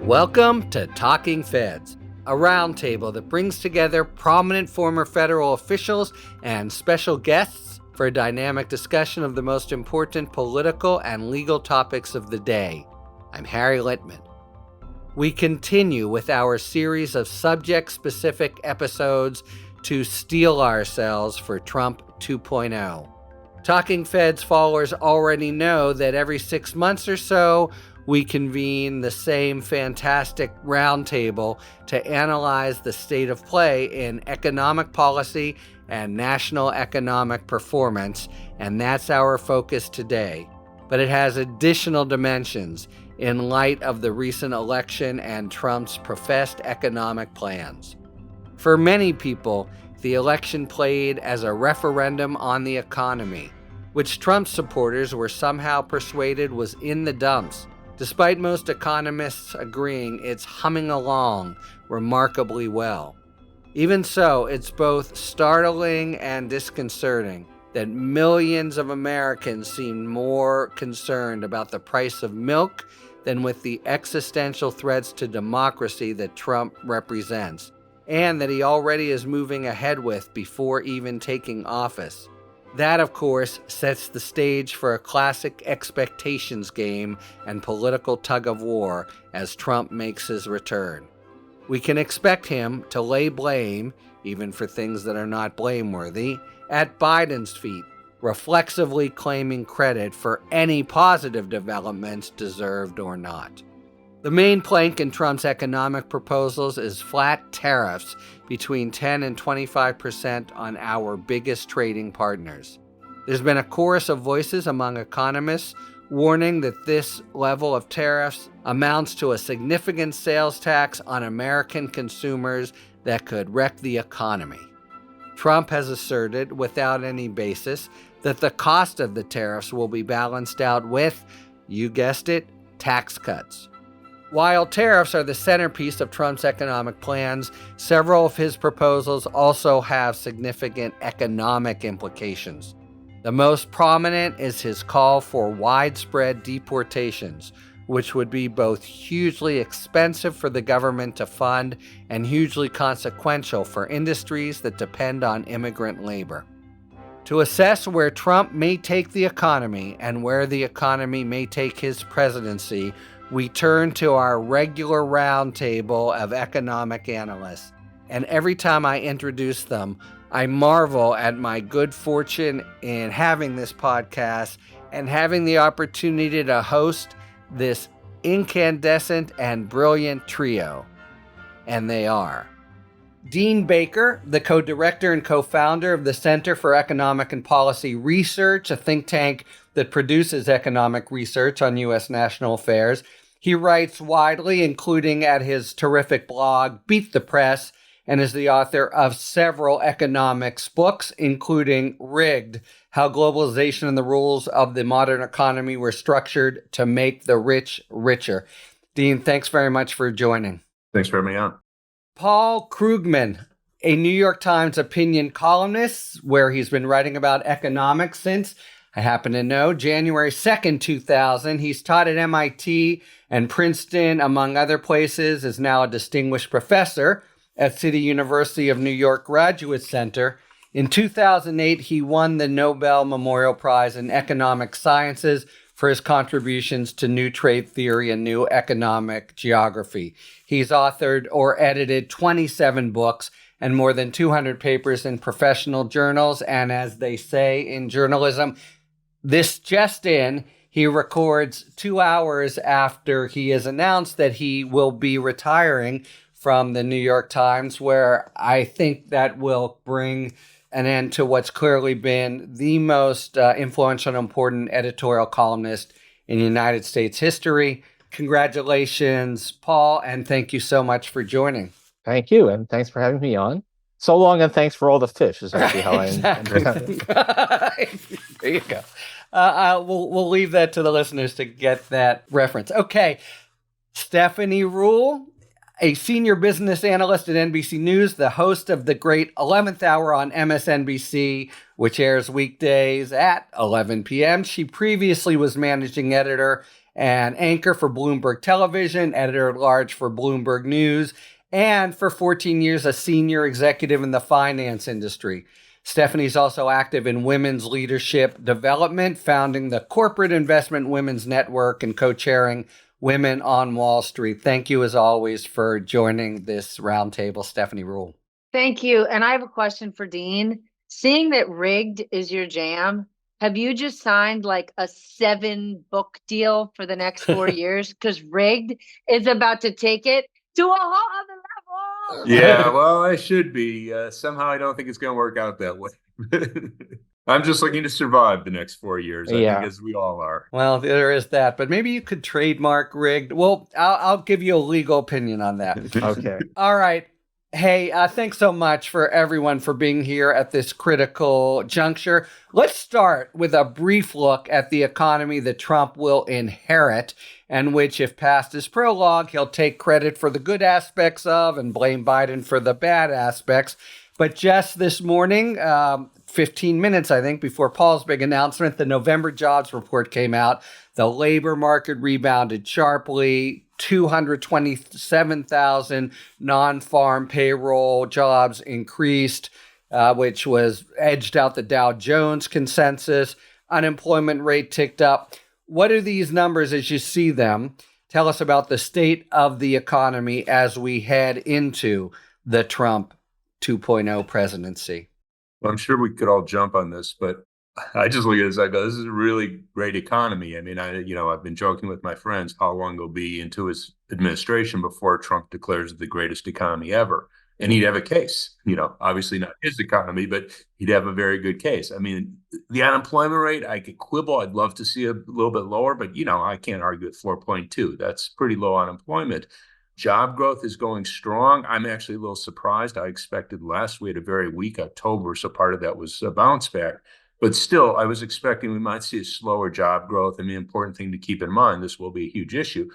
Welcome to Talking Feds, a roundtable that brings together prominent former federal officials and special guests for a dynamic discussion of the most important political and legal topics of the day. I'm Harry Littman. We continue with our series of subject-specific episodes to steel ourselves for Trump 2.0. Talking Feds followers already know that every 6 months or so, we convene the same fantastic roundtable to analyze the state of play in economic policy and national economic performance, and that's our focus today. But it has additional dimensions in light of the recent election and Trump's professed economic plans. For many people, the election played as a referendum on the economy, which Trump supporters were somehow persuaded was in the dumps, despite most economists agreeing it's humming along remarkably well. Even so, it's both startling and disconcerting that millions of Americans seem more concerned about the price of milk than with the existential threats to democracy that Trump represents, and that he already is moving ahead with before even taking office. That, of course, sets the stage for a classic expectations game and political tug-of-war as Trump makes his return. We can expect him to lay blame, even for things that are not blameworthy, at Biden's feet, reflexively claiming credit for any positive developments, deserved or not. The main plank in Trump's economic proposals is flat tariffs between 10 and 25% on our biggest trading partners. There's been a chorus of voices among economists warning that this level of tariffs amounts to a significant sales tax on American consumers that could wreck the economy. Trump has asserted, without any basis, that the cost of the tariffs will be balanced out with, you guessed it, tax cuts. While tariffs are the centerpiece of Trump's economic plans, several of his proposals also have significant economic implications. The most prominent is his call for widespread deportations, which would be both hugely expensive for the government to fund and hugely consequential for industries that depend on immigrant labor. To assess where Trump may take the economy and where the economy may take his presidency, we turn to our regular roundtable of economic analysts. And every time I introduce them, I marvel at my good fortune in having this podcast and having the opportunity to host this incandescent and brilliant trio. And they are Dean Baker, the co-director and co-founder of the Center for Economic and Policy Research, a think tank that produces economic research on U.S. national affairs. He writes widely, including at his terrific blog, Beat the Press, and is the author of several economics books, including Rigged, How Globalization and the Rules of the Modern Economy Were Structured to Make the Rich Richer. Dean, thanks very much for joining. Thanks for having me on. Paul Kruman, a New York Times opinion columnist, where he's been writing about economics since, I happen to know, January 2nd, 2000. He's taught at MIT and Princeton, among other places, is now a distinguished professor at City University of New York Graduate Center. In 2008, he won the Nobel Memorial Prize in Economic Sciences for his contributions to new trade theory and new economic geography. He's authored or edited 27 books and more than 200 papers in professional journals. And as they say in journalism, this just in, he records 2 hours after he has announced that he will be retiring from the New York Times, where I think that will bring an end to what's clearly been the most influential and important editorial columnist in United States history. Congratulations, Paul, and thank you so much for joining. Thank you, and thanks for having me on. So long, and thanks for all the fish, is actually how exactly. There you go. We'll leave that to the listeners to get that reference. Okay, Stephanie Ruhle, a senior business analyst at NBC News, the host of the great 11th Hour on MSNBC, which airs weekdays at 11 p.m. She previously was managing editor an anchor for Bloomberg Television, editor-at-large for Bloomberg News, and for 14 years, a senior executive in the finance industry. Stephanie's also active in women's leadership development, founding the Corporate Investment Women's Network and co-chairing Women on Wall Street. Thank you, as always, for joining this roundtable, Stephanie Ruhle. Thank you. And I have a question for Dean. Seeing that Rigged is your jam, have you just signed like a 7-book deal for the next 4 years? Because Rigged is about to take it to a whole other level. Yeah, well, I should be. Somehow I don't think it's going to work out that way. I'm just looking to survive the next 4 years, I think, as we all are. Well, there is that, but maybe you could trademark Rigged. Well, I'll give you a legal opinion on that. Okay. All right. Hey, thanks so much for everyone for being here at this critical juncture. Let's start with a brief look at the economy that Trump will inherit, and which, if past is prologue, he'll take credit for the good aspects of and blame Biden for the bad aspects. But just this morning, 15 minutes, I think, before Paul's big announcement, the November jobs report came out. The labor market rebounded sharply. 227,000 non-farm payroll jobs increased, which was edged out the Dow Jones consensus. Unemployment rate ticked up. What are these numbers as you see them? Tell us about the state of the economy as we head into the Trump 2.0 presidency. Well, I'm sure we could all jump on this, but I just look at this, I go, this is a really great economy. I mean, I've been joking with my friends how long it'll be into his administration before Trump declares it the greatest economy ever. And he'd have a case, obviously not his economy, but he'd have a very good case. I mean, the unemployment rate, I could quibble. I'd love to see a little bit lower, but, I can't argue at 4.2. That's pretty low unemployment. Job growth is going strong. I'm actually a little surprised. I expected less. We had a very weak October, so part of that was a bounce back. But still, I was expecting we might see a slower job growth. And the important thing to keep in mind, this will be a huge issue.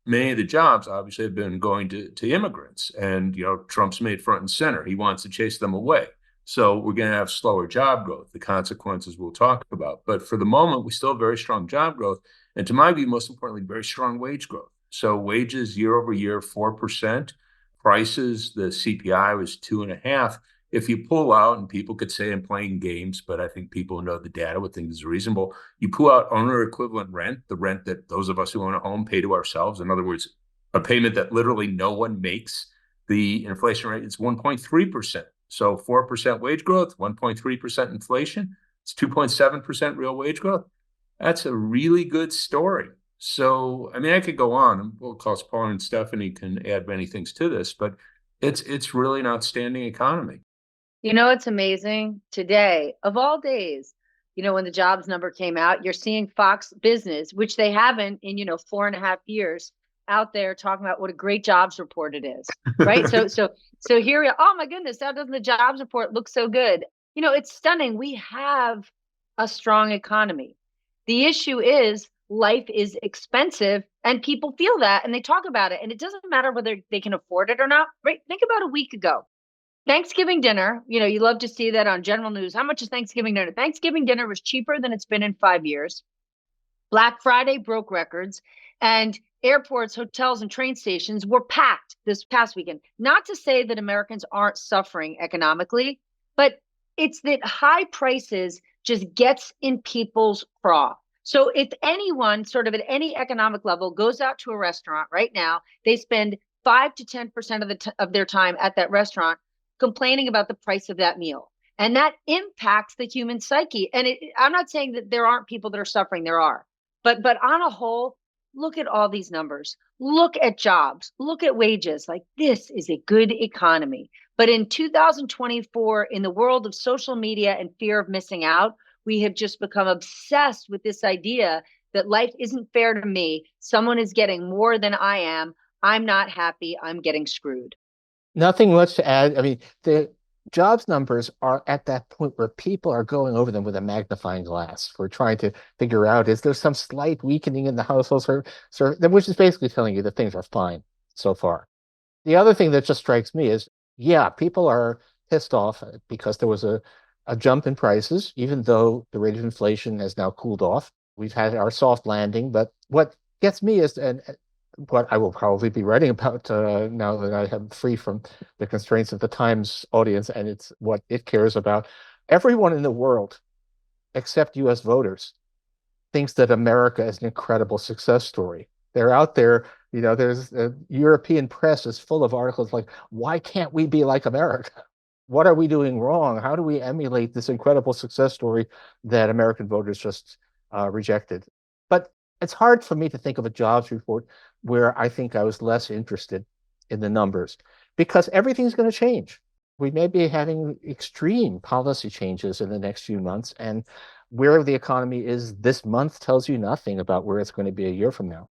Many of the jobs obviously have been going to immigrants. And, Trump's made front and center. He wants to chase them away. So we're going to have slower job growth. The consequences we'll talk about. But for the moment, we still have very strong job growth. And to my view, most importantly, very strong wage growth. So wages year over year, 4%. Prices, the CPI was 2.5%. If you pull out, and people could say I'm playing games, but I think people who know the data would think is reasonable. You pull out owner equivalent rent, the rent that those of us who own a home pay to ourselves. In other words, a payment that literally no one makes. The inflation rate is 1.3%. So 4% wage growth, 1.3% inflation. It's 2.7% real wage growth. That's a really good story. So, I could go on. And of course, Paul and Stephanie can add many things to this, but it's really an outstanding economy. It's amazing. Today, of all days, when the jobs number came out, you're seeing Fox Business, which they haven't in, 4.5 years, out there talking about what a great jobs report it is, right? so here we are. Oh my goodness, how doesn't the jobs report look so good? It's stunning. We have a strong economy. The issue is life is expensive and people feel that and they talk about it. And it doesn't matter whether they can afford it or not, right? Think about a week ago. Thanksgiving dinner, you love to see that on General News. How much is Thanksgiving dinner? Thanksgiving dinner was cheaper than it's been in 5 years. Black Friday broke records, and airports, hotels, and train stations were packed this past weekend. Not to say that Americans aren't suffering economically, but it's that high prices just gets in people's craw. So if anyone sort of at any economic level goes out to a restaurant right now, they spend 5 to 10% of their time at that restaurant complaining about the price of that meal. And that impacts the human psyche. And I'm not saying that there aren't people that are suffering. There are. But on a whole, look at all these numbers. Look at jobs. Look at wages. Like, this is a good economy. But in 2024, in the world of social media and fear of missing out, we have just become obsessed with this idea that life isn't fair to me. Someone is getting more than I am. I'm not happy. I'm getting screwed. Nothing much to add. The jobs numbers are at that point where people are going over them with a magnifying glass. We're trying to figure out, is there some slight weakening in the household which is basically telling you that things are fine so far. The other thing that just strikes me is, people are pissed off because there was a jump in prices, even though the rate of inflation has now cooled off. We've had our soft landing, but what gets me is, and what I will probably be writing about now that I am free from the constraints of the Times audience and it's what it cares about. Everyone in the world, except U.S. voters, thinks that America is an incredible success story. They're out there, there's European press is full of articles like, why can't we be like America? What are we doing wrong? How do we emulate this incredible success story that American voters just rejected? But it's hard for me to think of a jobs report where I think I was less interested in the numbers because everything's going to change. We may be having extreme policy changes in the next few months, and where the economy is this month tells you nothing about where it's going to be a year from now.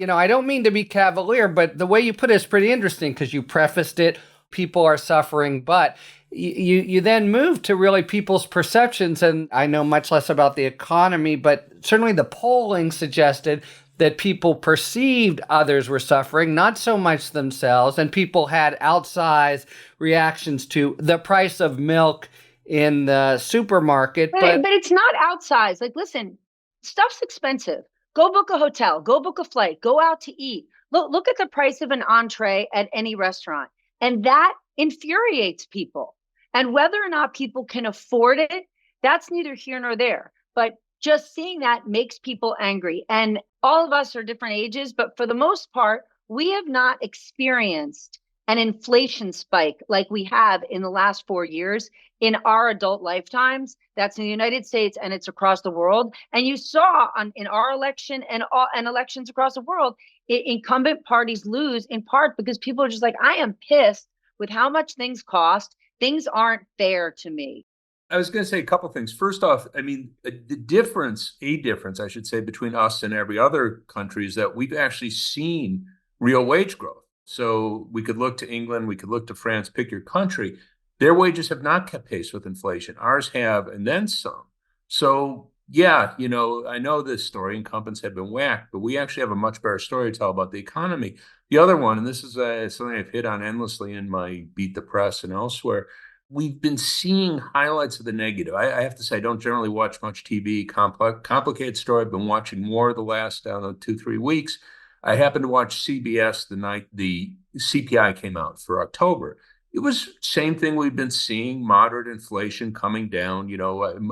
I don't mean to be cavalier, but the way you put it is pretty interesting because you prefaced it, people are suffering, but you then move to really people's perceptions. And I know much less about the economy, but certainly the polling suggested that people perceived others were suffering, not so much themselves. And people had outsized reactions to the price of milk in the supermarket. But it's not outsized. Like, listen, stuff's expensive. Go book a hotel, go book a flight, go out to eat. Look at the price of an entree at any restaurant. And that infuriates people. And whether or not people can afford it, that's neither here nor there. But just seeing that makes people angry. And all of us are different ages, but for the most part, we have not experienced an inflation spike like we have in the last 4 years in our adult lifetimes. That's in the United States and it's across the world. And you saw in our election and elections across the world, incumbent parties lose in part because people are just like, I am pissed with how much things cost. Things aren't fair to me. I was going to say a couple of things. First off, I mean, a difference, I should say, between us and every other country is that we've actually seen real wage growth. So we could look to England, we could look to France, pick your country. Their wages have not kept pace with inflation. Ours have, and then some. So yeah, I know this story, incumbents have been whacked, but we actually have a much better story to tell about the economy. The other one, and this is something I've hit on endlessly in my Beat the Press and elsewhere, we've been seeing highlights of the negative. I have to say, I don't generally watch much TV, complicated story. I've been watching more the last, 2-3 weeks. I happened to watch CBS the night the CPI came out for October. It was same thing we've been seeing, moderate inflation coming down.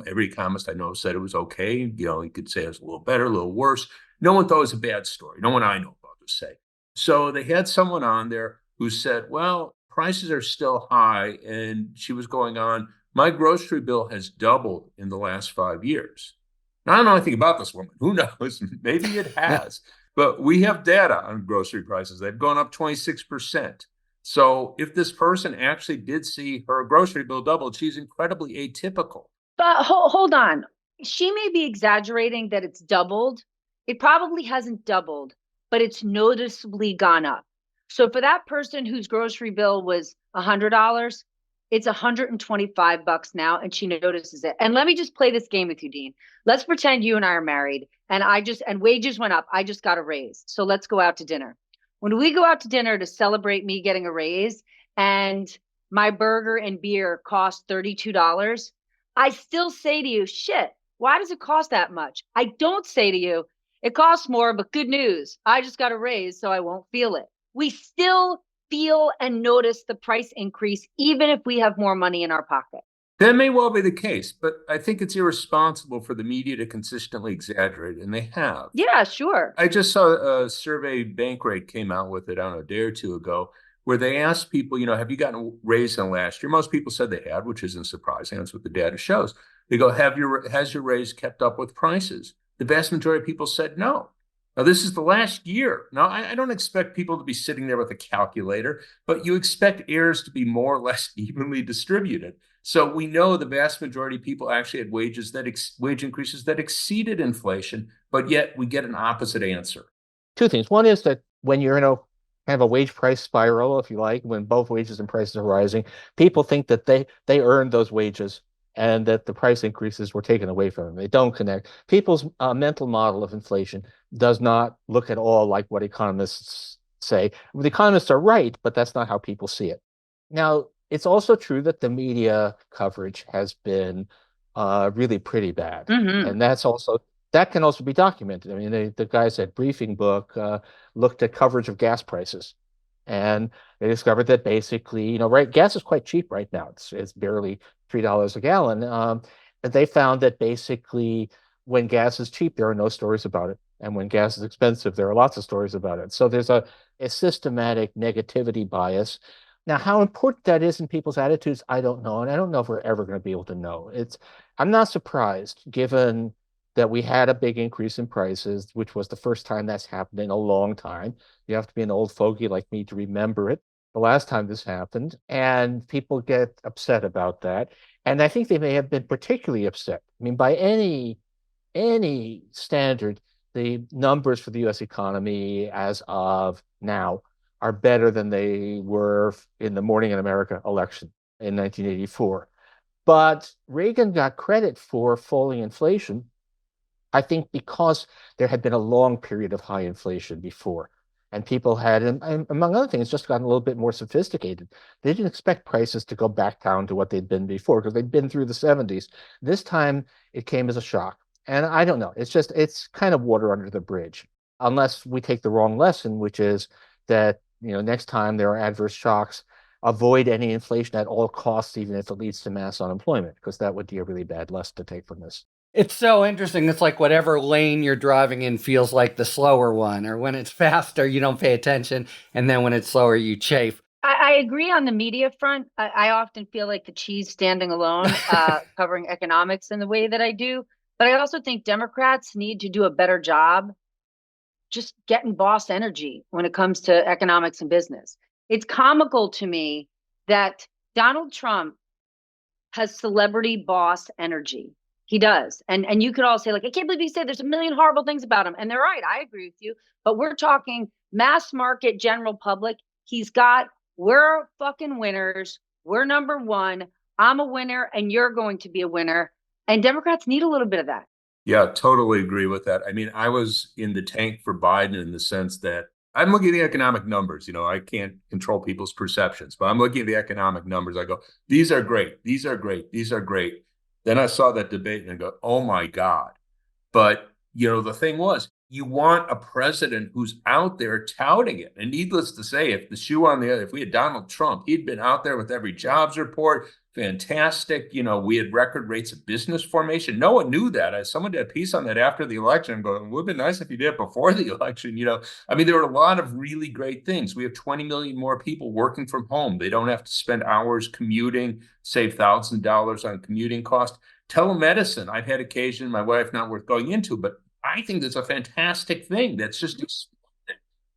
Every economist I know said it was okay. You could say it was a little better, a little worse. No one thought it was a bad story. No one I know about to say. So they had someone on there who said, well, prices are still high. And she was going on, my grocery bill has doubled in the last 5 years. Now, I don't know anything about this woman. Who knows? Maybe it has. But we have data on grocery prices. They've gone up 26%. So if this person actually did see her grocery bill double, she's incredibly atypical. But hold on. She may be exaggerating that it's doubled. It probably hasn't doubled, but it's noticeably gone up. So for that person whose grocery bill was $100, it's $125 now, and she notices it. And let me just play this game with you, Dean. Let's pretend you and I are married, and wages went up. I just got a raise. So let's go out to dinner. When we go out to dinner to celebrate me getting a raise, and my burger and beer cost $32, I still say to you, shit, why does it cost that much? I don't say to you, it costs more, but good news, I just got a raise, so I won't feel it. We still feel and notice the price increase, even if we have more money in our pocket. That may well be the case, but I think it's irresponsible for the media to consistently exaggerate, and they have. Yeah, sure. I just saw a survey Bankrate came out with it, I don't know, a day or two ago, where they asked people, have you gotten a raise in the last year? Most people said they had, which isn't surprising. That's what the data shows. They go, has your raise kept up with prices? The vast majority of people said no. Now, this is the last year. Now, I don't expect people to be sitting there with a calculator, but you expect errors to be more or less evenly distributed. So we know the vast majority of people actually had wage increases that exceeded inflation, but yet we get an opposite answer. Two things. One is that when you're in have a wage price spiral, if you like, when both wages and prices are rising, people think that they earned those wages and that the price increases were taken away from them. They don't connect. People's mental model of inflation does not look at all like what economists say. The economists are right, but that's not how people see it. Now, it's also true that the media coverage has been really pretty bad. Mm-hmm. And that's that can also be documented. I mean, the guys at Briefing Book looked at coverage of gas prices, and they discovered that basically, right, gas is quite cheap right now. It's barely $3 a gallon. And they found that basically when gas is cheap, there are no stories about it. And when gas is expensive, there are lots of stories about it. So there's a systematic negativity bias. Now, how important that is in people's attitudes, I don't know. And I don't know if we're ever going to be able to know. I'm not surprised, given that we had a big increase in prices, which was the first time that's happened in a long time. You have to be an old fogey like me to remember it, the last time this happened. And people get upset about that. And I think they may have been particularly upset. I mean, by any standard, the numbers for the U.S. economy as of now are better than they were in the Morning in America election in 1984. But Reagan got credit for falling inflation, I think, because there had been a long period of high inflation before. And people had, and among other things, just gotten a little bit more sophisticated. They didn't expect prices to go back down to what they'd been before because they'd been through the 70s. This time it came as a shock. And I don't know. It's kind of water under the bridge, unless we take the wrong lesson, which is that, next time there are adverse shocks, avoid any inflation at all costs, even if it leads to mass unemployment, because that would be a really bad lesson to take from this. It's so interesting. It's like whatever lane you're driving in feels like the slower one, or when it's faster, you don't pay attention. And then when it's slower, you chafe. I agree on the media front. I often feel like the cheese standing alone, covering economics in the way that I do. But I also think Democrats need to do a better job just getting boss energy when it comes to economics and business. It's comical to me that Donald Trump has celebrity boss energy. He does. And you could all say, like, I can't believe you say there's a million horrible things about him. And they're right. I agree with you. But we're talking mass market, general public. He's got, we're fucking winners. We're number one. I'm a winner and you're going to be a winner. And Democrats need a little bit of that. Yeah, totally agree with that. I mean, I was in the tank for Biden in the sense that I'm looking at the economic numbers. I can't control people's perceptions, but I'm looking at the economic numbers. I go, these are great. These are great. These are great. Then I saw that debate and I go, oh my God. But, the thing was, you want a president who's out there touting it. And needless to say, if we had Donald Trump, he'd been out there with every jobs report, fantastic. We had record rates of business formation. No one knew that. Someone did a piece on that after the election. I'm going, it would have been nice if you did it before the election. I mean, there were a lot of really great things. We have 20 million more people working from home. They don't have to spend hours commuting, save thousands of dollars on commuting cost. Telemedicine, I've had occasion, my wife not worth going into, but I think that's a fantastic thing. That's just,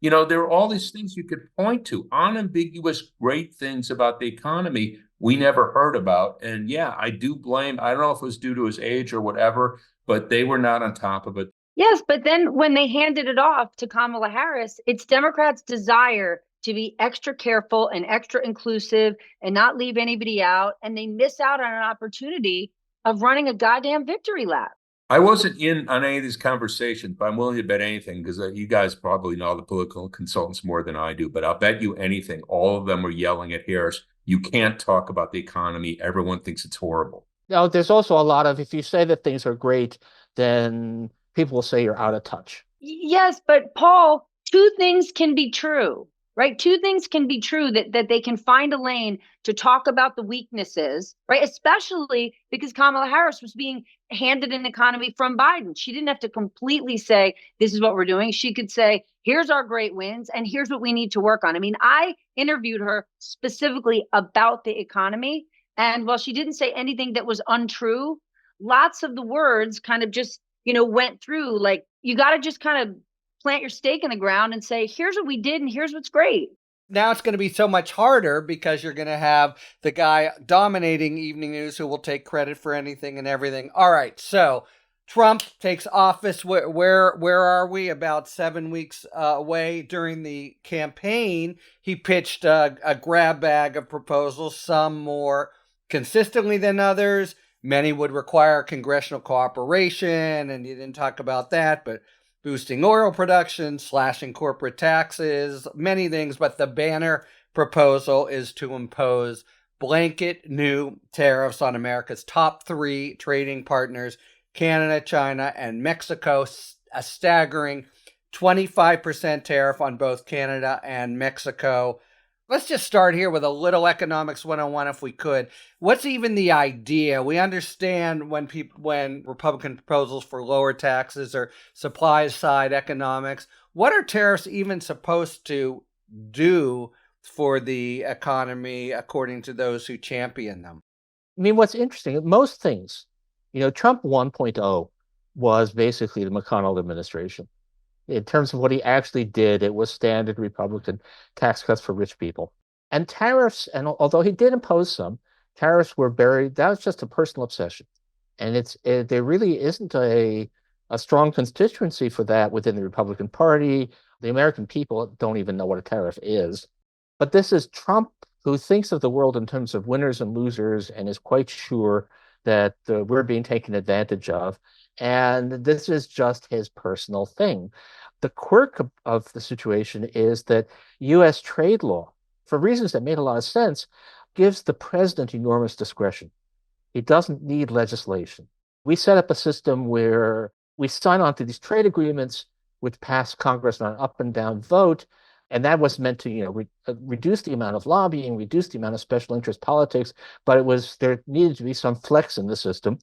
there are all these things you could point to, unambiguous great things about the economy we never heard about. And yeah, I do blame, I don't know if it was due to his age or whatever, but they were not on top of it. Yes, but then when they handed it off to Kamala Harris, it's Democrats' desire to be extra careful and extra inclusive and not leave anybody out. And they miss out on an opportunity of running a goddamn victory lap. I wasn't in on any of these conversations, but I'm willing to bet anything because you guys probably know the political consultants more than I do, but I'll bet you anything. All of them were yelling at Harris. You can't talk about the economy. Everyone thinks it's horrible. Now, there's also a lot of, if you say that things are great, then people will say you're out of touch. Yes, but Paul, two things can be true, right? Two things can be true, that they can find a lane to talk about the weaknesses, right? Especially because Kamala Harris was being handed an economy from Biden. She didn't have to completely say, this is what we're doing. She could say, here's our great wins and here's what we need to work on. I mean, I interviewed her specifically about the economy. And while she didn't say anything that was untrue, lots of the words kind of just, went through. Like, you got to just kind of plant your stake in the ground and say, here's what we did and here's what's great. Now it's going to be so much harder because you're going to have the guy dominating evening news who will take credit for anything and everything. All right, so Trump takes office. Where are we? About 7 weeks away. During the campaign, he pitched a grab bag of proposals, some more consistently than others. Many would require congressional cooperation, and you didn't talk about that, but boosting oil production, slashing corporate taxes, many things. But the banner proposal is to impose blanket new tariffs on America's top 3 trading partners, Canada, China, and Mexico, a staggering 25% tariff on both Canada and Mexico. Let's just start here with a little economics 101 if we could. What's even the idea? We understand when Republican proposals for lower taxes or supply side economics. What are tariffs even supposed to do for the economy according to those who champion them? I mean, what's interesting, most things, Trump 1.0 was basically the McConnell administration. In terms of what he actually did, it was standard Republican tax cuts for rich people. And tariffs, and although he did impose some, tariffs were buried. That was just a personal obsession. And there really isn't a strong constituency for that within the Republican Party. The American people don't even know what a tariff is. But this is Trump who thinks of the world in terms of winners and losers and is quite sure that we're being taken advantage of. And this is just his personal thing. The quirk of the situation is that U.S. trade law, for reasons that made a lot of sense, gives the president enormous discretion. He doesn't need legislation. We set up a system where we sign on to these trade agreements, which pass Congress on an up and down vote. And that was meant to, reduce the amount of lobbying, reduce the amount of special interest politics, but there needed to be some flex in the system.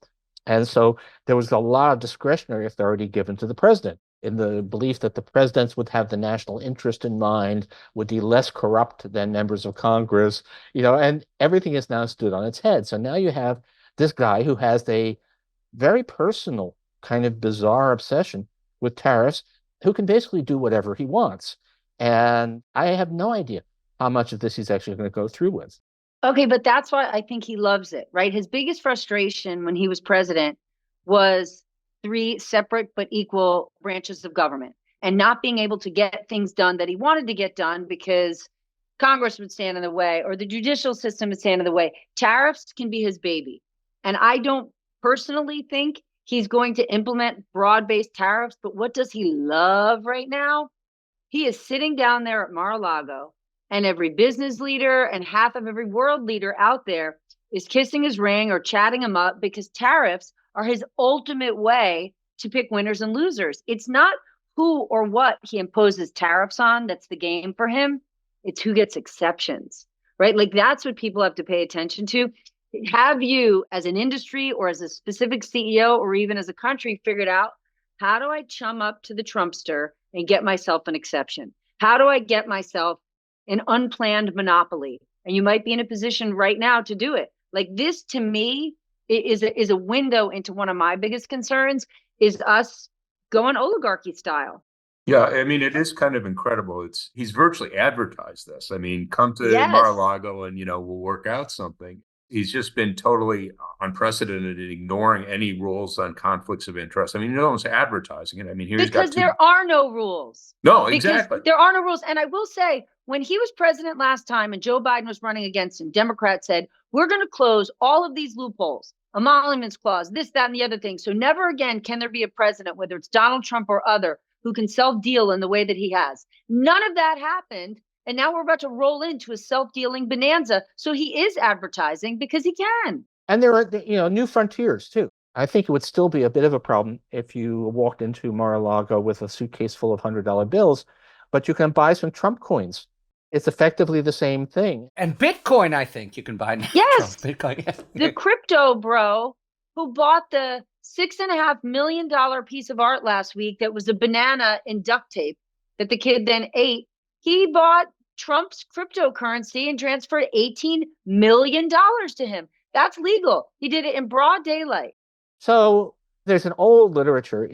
And so there was a lot of discretionary authority given to the president in the belief that the presidents would have the national interest in mind, would be less corrupt than members of Congress, and everything is now stood on its head. So now you have this guy who has a very personal kind of bizarre obsession with tariffs, who can basically do whatever he wants. And I have no idea how much of this he's actually going to go through with. Okay, but that's why I think he loves it, right? His biggest frustration when he was president was 3 separate but equal branches of government and not being able to get things done that he wanted to get done because Congress would stand in the way or the judicial system would stand in the way. Tariffs can be his baby. And I don't personally think he's going to implement broad-based tariffs, but what does he love right now? He is sitting down there at Mar-a-Lago, and every business leader and half of every world leader out there is kissing his ring or chatting him up because tariffs are his ultimate way to pick winners and losers. It's not who or what he imposes tariffs on that's the game for him. It's who gets exceptions, right? Like that's what people have to pay attention to. Have you, as an industry or as a specific CEO or even as a country, figured out how do I chum up to the Trumpster and get myself an exception? How do I get myself an unplanned monopoly? And you might be in a position right now to do it. Like this, to me, is a window into one of my biggest concerns is us going oligarchy style. Yeah, I mean, it is kind of incredible. He's virtually advertised this. I mean, come to Yes. Mar-a-Lago and, we'll work out something. He's just been totally unprecedented in ignoring any rules on conflicts of interest. I mean, no one's advertising it. I mean, because there are no rules. No, exactly. Because there are no rules. And I will say, when he was president last time and Joe Biden was running against him, Democrats said, we're going to close all of these loopholes, emoluments clause, this, that, and the other thing. So never again can there be a president, whether it's Donald Trump or other, who can self-deal in the way that he has. None of that happened. And now we're about to roll into a self-dealing bonanza. So he is advertising because he can. And there are, new frontiers too. I think it would still be a bit of a problem if you walked into Mar-a-Lago with a suitcase full of $100 bills, but you can buy some Trump coins. It's effectively the same thing. And Bitcoin, I think you can buy now. Yes. Bitcoin. The crypto bro who bought the $6.5 million piece of art last week that was a banana in duct tape that the kid then ate. He bought Trump's cryptocurrency and transferred $18 million to him. That's legal. He did it in broad daylight. So there's an old literature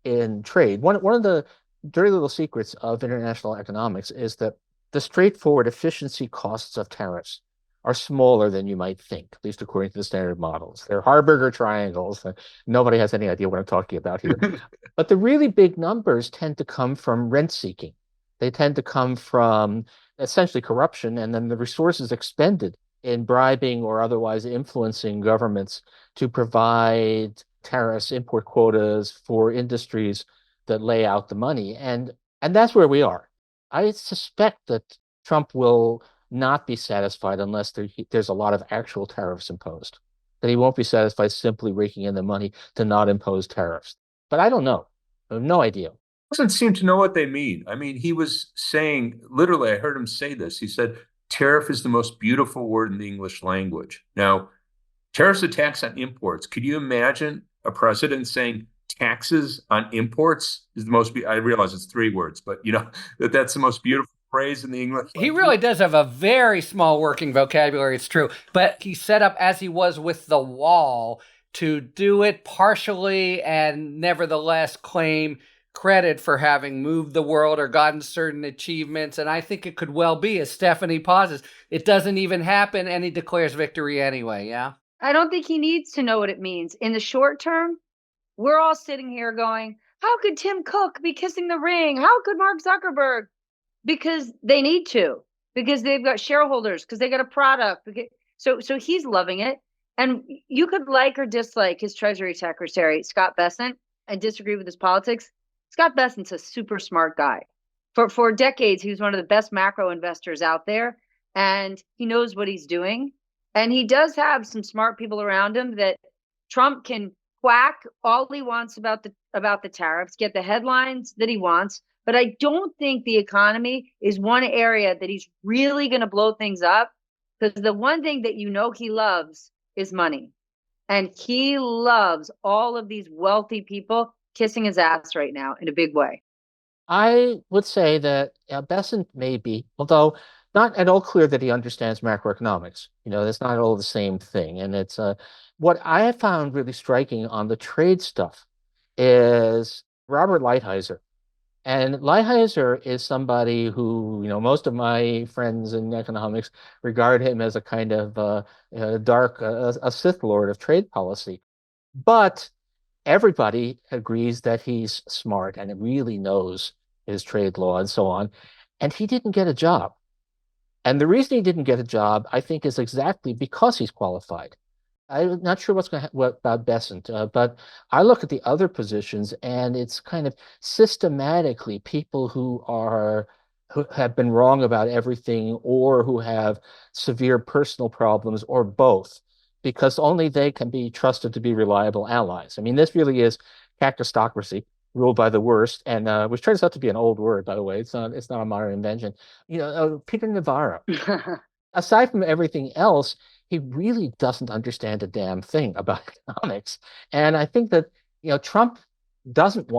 in trade. One of the dirty little secrets of international economics is that the straightforward efficiency costs of tariffs are smaller than you might think, at least according to the standard models. They're Harburger triangles. Nobody has any idea what I'm talking about here. But the really big numbers tend to come from rent seeking. They tend to come from essentially corruption and then the resources expended in bribing or otherwise influencing governments to provide tariffs, import quotas for industries that lay out the money. And that's where we are. I suspect that Trump will not be satisfied unless there's a lot of actual tariffs imposed. that he won't be satisfied simply raking in the money to not impose tariffs. But I don't know. I have no idea. Doesn't seem to know what they mean. I mean, he was saying, literally, I heard him say this. He said, tariff is the most beautiful word in the English language. Now, tariffs are tax on imports. Could you imagine a president saying taxes on imports is the most, I realize it's 3 words, but that's the most beautiful phrase in the English He language? really does have a very small working vocabulary, it's true. But he set up, as he was with the wall, to do it partially and nevertheless claim credit for having moved the world or gotten certain achievements. And I think it could well be, as Stephanie pauses, it doesn't even happen and he declares victory anyway, yeah? I don't think he needs to know what it means. In the short term, we're all sitting here going, how could Tim Cook be kissing the ring? How could Mark Zuckerberg? Because they need to, because they've got shareholders, because they got a product. So he's loving it. And you could like or dislike his Treasury Secretary, Scott Bessent, and disagree with his politics. Scott Bessent's a super smart guy. For decades, he was one of the best macro investors out there, and he knows what he's doing. And he does have some smart people around him that Trump can quack all he wants about the tariffs, get the headlines that he wants. But I don't think the economy is one area that he's really going to blow things up, because the one thing that he loves is money. And he loves all of these wealthy people kissing his ass right now in a big way. I would say that Bessent may be, although not at all clear that he understands macroeconomics. That's not all the same thing. And it's what I have found really striking on the trade stuff is Robert Lighthizer. And Lighthizer is somebody who, most of my friends in economics regard him as a kind of dark, a Sith Lord of trade policy. But everybody agrees that he's smart and really knows his trade law and so on. And he didn't get a job. And the reason he didn't get a job, I think, is exactly because he's qualified. I'm not sure what's going to what about Bessent, but I look at the other positions, and it's kind of systematically people who have been wrong about everything, or who have severe personal problems, or both, because only they can be trusted to be reliable allies. I mean, this really is cactocracy ruled by the worst, and which turns out to be an old word, by the way. It's not a modern invention. Peter Navarro. Aside from everything else, he really doesn't understand a damn thing about economics. And I think that, Trump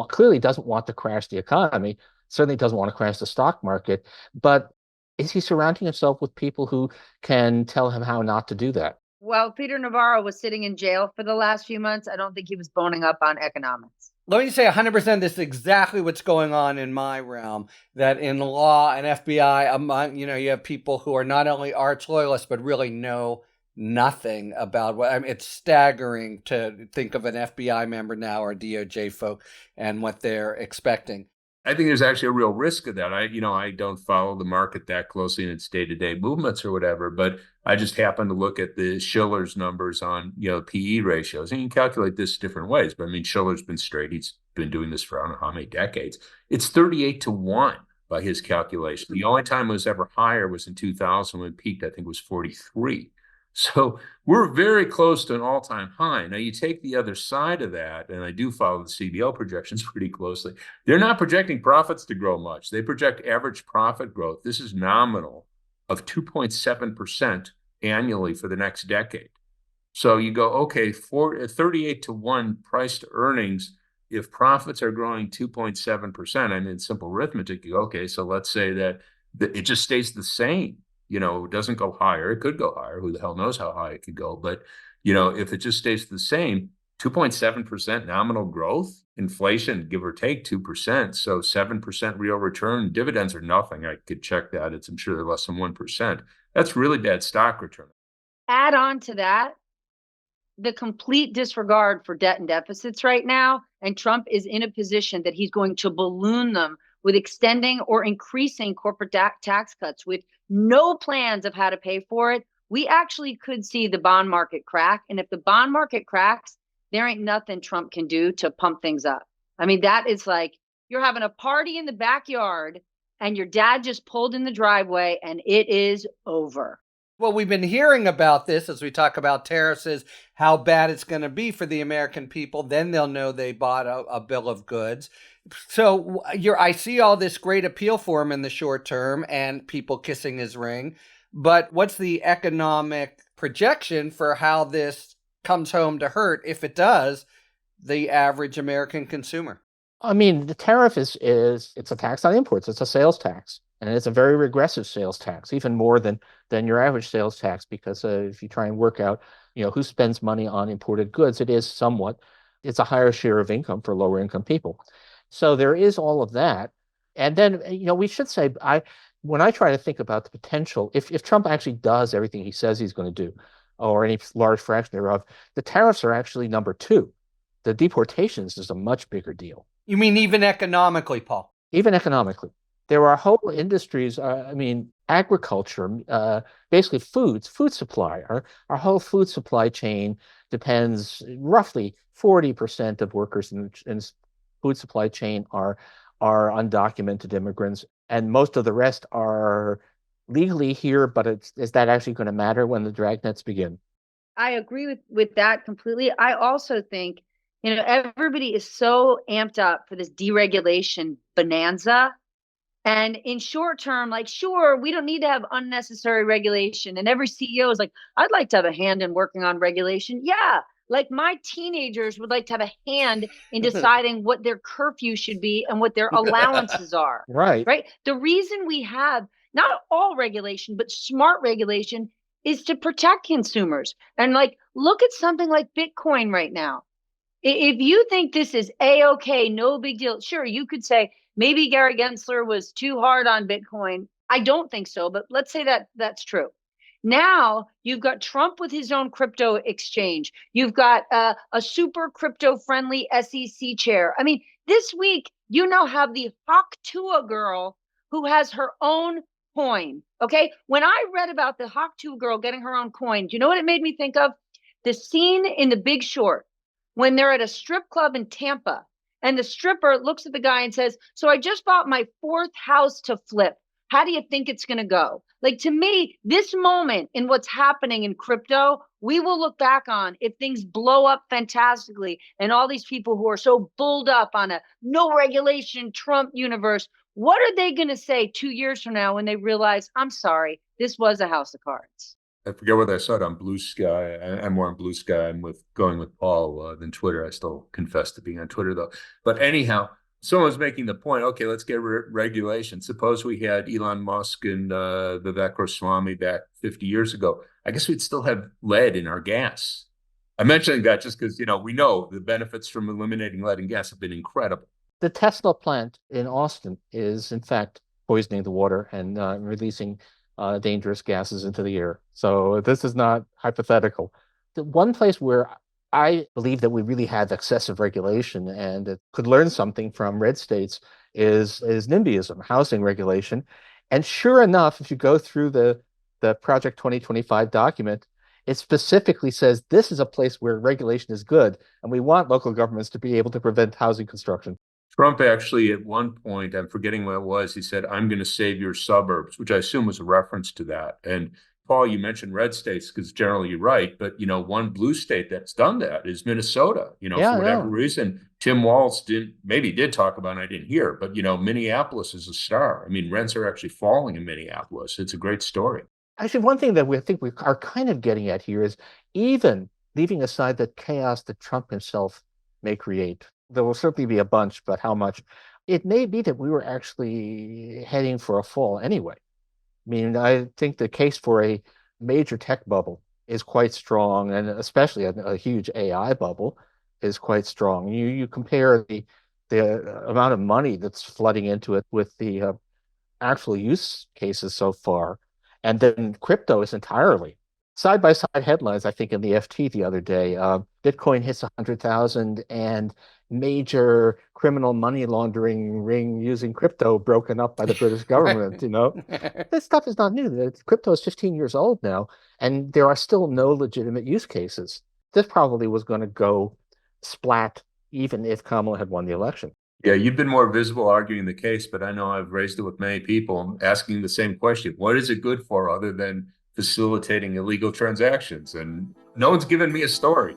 clearly doesn't want to crash the economy, certainly doesn't want to crash the stock market, but is he surrounding himself with people who can tell him how not to do that? Well, Peter Navarro was sitting in jail for the last few months. I don't think he was boning up on economics. Let me say 100% this is exactly what's going on in my realm, that in law and FBI, you have people who are not only arch loyalists, but really know nothing about it's staggering to think of an FBI member now or DOJ folk and what they're expecting. I think there's actually a real risk of that. I don't follow the market that closely in its day-to-day movements or whatever, but I just happen to look at the Shiller's numbers on, PE ratios, and you can calculate this different ways. But I mean, Shiller's been straight. He's been doing this for I don't know how many decades. It's 38-1 by his calculation. The only time it was ever higher was in 2000 when it peaked, I think it was 43. So we're very close to an all-time high. Now, you take the other side of that, and I do follow the CBO projections pretty closely. They're not projecting profits to grow much. They project average profit growth. This is nominal of 2.7% annually for the next decade. So you go, okay, 38-1 price to earnings. If profits are growing 2.7%, I mean, simple arithmetic, you go, okay, so let's say that it just stays the same. It doesn't go higher. It could go higher. Who the hell knows how high it could go? But, if it just stays the same, 2.7% nominal growth, inflation, give or take 2%. So 7% real return. Dividends are nothing. I could check that. I'm sure they're less than 1%. That's really bad stock return. Add on to that the complete disregard for debt and deficits right now. And Trump is in a position that he's going to balloon them with extending or increasing corporate tax cuts with no plans of how to pay for it. We actually could see the bond market crack. And if the bond market cracks, there ain't nothing Trump can do to pump things up. I mean, that is like you're having a party in the backyard and your dad just pulled in the driveway and it is over. Well, we've been hearing about this as we talk about tariffs, is how bad it's going to be for the American people. Then they'll know they bought a bill of goods. So I see all this great appeal for him in the short term and people kissing his ring. But what's the economic projection for how this comes home to hurt, if it does, the average American consumer? I mean, the tariff is it's a tax on imports. It's a sales tax, and it's a very regressive sales tax, even more than your average sales tax. Because if you try and work out, who spends money on imported goods, it's a higher share of income for lower income people. So there is all of that, and then we should say when I try to think about the potential, if Trump actually does everything he says he's going to do, or any large fraction thereof, the tariffs are actually number two. The deportations is a much bigger deal. You mean even economically, Paul? Even economically. There are whole industries, agriculture, basically food supply. Our whole food supply chain depends, roughly 40% of workers in food supply chain are undocumented immigrants, and most of the rest are legally here, but is that actually going to matter when the dragnets begin? I agree with that completely. I also think, everybody is so amped up for this deregulation bonanza. And in short term, like, sure, we don't need to have unnecessary regulation. And every CEO is like, I'd like to have a hand in working on regulation. Yeah. Like my teenagers would like to have a hand in deciding what their curfew should be and what their allowances are. Right. Right. The reason we have not all regulation, but smart regulation is to protect consumers. And like, look at something like Bitcoin right now. If you think this is A-OK, no big deal, sure, you could say maybe Gary Gensler was too hard on Bitcoin. I don't think so, but let's say that that's true. Now you've got Trump with his own crypto exchange. You've got a super crypto-friendly SEC chair. I mean, this week, you now have the Hawk Tuah girl who has her own coin, okay? When I read about the Hawk Tuah girl getting her own coin, do you know what it made me think of? The scene in The Big Short when they're at a strip club in Tampa and the stripper looks at the guy and says, so I just bought my fourth house to flip. How do you think it's going to go? Like, to me, this moment in what's happening in crypto, we will look back on if things blow up fantastically and all these people who are so bulled up on a no regulation Trump universe, what are they going to say 2 years from now when they realize, I'm sorry, this was a house of cards? I forget whether I saw it on Blue Sky. I'm more on Blue Sky. I'm going with Paul than Twitter. I still confess to being on Twitter, though. But anyhow, someone was making the point, okay, let's get regulation. Suppose we had Elon Musk and Vivek Ramaswamy back 50 years ago. I guess we'd still have lead in our gas. I'm mentioning that just because, we know the benefits from eliminating lead in gas have been incredible. The Tesla plant in Austin is, in fact, poisoning the water and releasing dangerous gases into the air. So this is not hypothetical. The one place where I believe that we really have excessive regulation and it could learn something from red states is NIMBYism, housing regulation. And sure enough, if you go through the Project 2025 document, it specifically says this is a place where regulation is good, and we want local governments to be able to prevent housing construction. Trump actually, at one point, I'm forgetting what it was, he said, I'm going to save your suburbs, which I assume was a reference to that. And Paul, you mentioned red states because generally you're right. But, one blue state that's done that is Minnesota. For whatever reason, Tim Walz did talk about it, I didn't hear. But, Minneapolis is a star. I mean, rents are actually falling in Minneapolis. It's a great story. Actually, one thing that we think we are kind of getting at here is even leaving aside the chaos that Trump himself may create. There will certainly be a bunch, but how much? It may be that we were actually heading for a fall anyway. I mean, I think the case for a major tech bubble is quite strong, and especially a huge AI bubble is quite strong. You compare the amount of money that's flooding into it with the actual use cases so far, and then crypto is entirely side-by-side headlines. I think in the FT the other day, Bitcoin hits 100,000 and major criminal money laundering ring using crypto broken up by the British government. This stuff is not new. Crypto is 15 years old now, and there are still no legitimate use cases. This probably was going to go splat even if Kamala had won the election. Yeah, you've been more visible arguing the case, but I know I've raised it with many people asking the same question. What is it good for other than facilitating illegal transactions. And no one's given me a story.